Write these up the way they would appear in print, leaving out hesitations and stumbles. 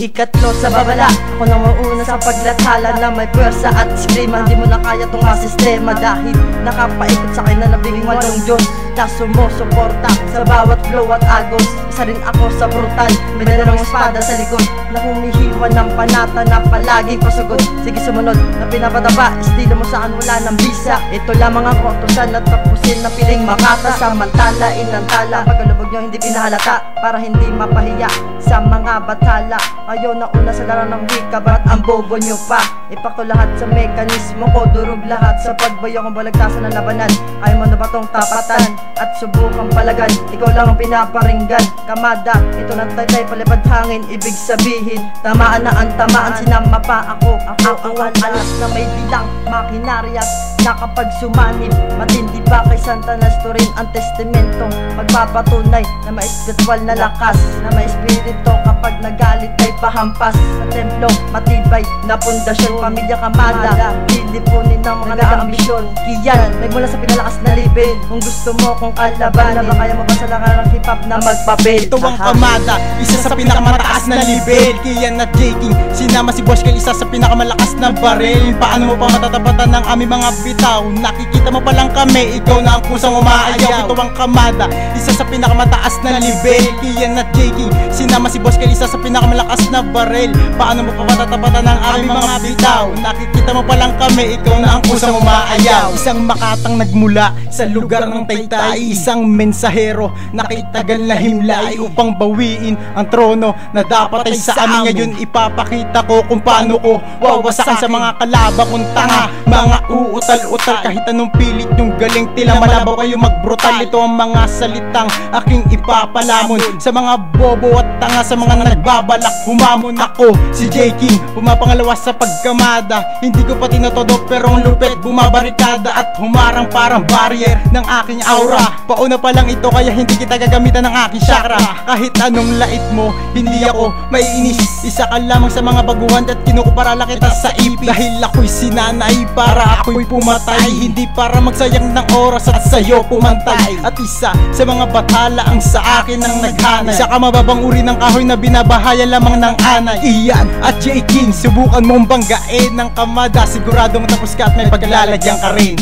ikatlo sa babala. Ako na mauna sa paglathala na may pwersa at skrima. Hindi mo na kaya tong masistema dahil nakapaikot sa akin na nabiging walong Diyos na sumusuporta sa bawat flow at agos. Isa rin ako sa brutal, may dalang espada sa likod na humihiwa ng panata na palaging pasugod. Sige sumunod na pinapataba, estilo mo saan wala ng bisa. Ito lamang ang kotosan at tapusin na piling makata. Samantala inantala, pagkalubog nyo hindi pinahalata para hindi mapahiya sa mga batala. Ayaw na una sa laro ng wika, ba't ang bobo nyo pa? Ipakto lahat sa mekanismo ko, durog lahat sa pagbayo kung balagtasan ng labanan. Ayaw mo na ba tong tapatan at subukang palagan? Ikaw lang ang pinaparinggan, kamada. Ito na taytay palipad hangin, ibig sabihin tamaan na ang tamaan. Sinama pa ako ang alas na may bilang makinaryas na kapag sumanib matindi pa kay Santa Nasturin ang testimentong magpapatunay na may espiritual na lakas, na may espiritu kapag nagalit ay pahampas sa templo matibay na pundasyon. Pamilya kamada, lilipunin ng mga ambisyon. Kiyan, may mula sa pinalakas na level. Kung gusto mo kung kalaban, na kaya mo ba sa lakarang hip-hop na magpapel? Ito ang kamada, isa sa pinakamataas na level. Kiyan at J-King, sinama si Boss Kel, isa sa pinakamalakas na baril. Paano mo pa matatapatan ng aming mga bitaw? Nakikita mo pa lang kami, ikaw na ang kusang umaayaw. Ito ang kamada, isa sa pinakamataas na level. Kiyan at J-King, sinama si Boss Kel, isa sa pinakamalakas na baril. Paano mo pa matatapatan ng aming mga bitaw? Nakikita mo pa lang kami, ikaw na ang kusang umaayaw. Isang makatang nagmula sa lugar ng Taytay, isang mensahero na kitagal na himlay upang bawiin ang trono na dapat ay sa amin. Ngayon ipapakita ko kung paano ko wawasakin sa mga kalabang kong tanga, mga uutal-utal. Kahit anong pilit yung galing, tila malabaw kayo magbrutal. Ito ang mga salitang aking ipapalamon sa mga bobo at tanga, sa mga nagbabalak humamon. Ako si J-King, pumapangalawa sa pagkamada. Hindi ko pa tinatodo pero ang lupit bumabarikada at humarang parang barrier ng aking aura. Pauna pa lang ito kaya hindi kita gagamitan ng aking chakra. Kahit anong lait mo, hindi ako maiinis. Isa ka lamang sa mga baguhan at kinukuparala kita sa ipis. Dahil ako'y sinanay para ako'y pumatay, hindi para magsayang ng oras at sa'yo pumantay. At isa sa mga batala ang sa akin ang naghanay. Isa ka mababang uri ng kahoy na binabahaya lamang ng anay. Iyan at J-King, subukan mong banggain ng kamada. Siguradong tapos ka at may paglalagyan ka rin.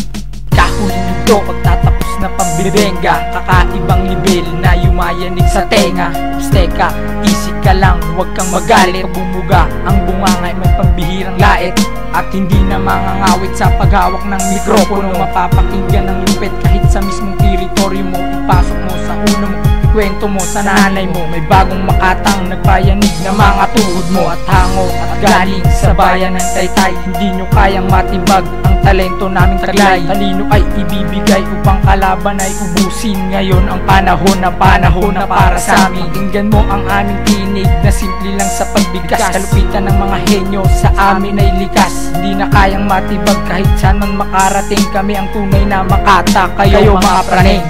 Kahuli nito pagtatapos na pambibenga, kakaibang nivel na yumayanig sa tenga. Teka, isip ka lang, huwag kang magalit. Pag bumuga, ang bunganga ay may pambihirang lait at hindi na mangangawit sa paghawak ng mikropono. Mapapakinggan ng lupit kahit sa mismong teritoryo mo. Ipasok mo sa ulo mo, kwento mo sa nanay mo. May bagong makatang nagpayanig na mga tuhod mo at hango at galing sa bayan ng Taytay. Hindi nyo kayang matibag ang talento naming taglay. Talino ay ibibigay upang kalaban ay ubusin. Ngayon ang panahon na para sa amin. Tingnan mo ang aming tinig na simple lang sa pagbigkas. Kalupitan ng mga henyo sa amin ay likas. Hindi na kayang matibag kahit saan man makarating. Kami ang tunay na makata, kayo mga praning.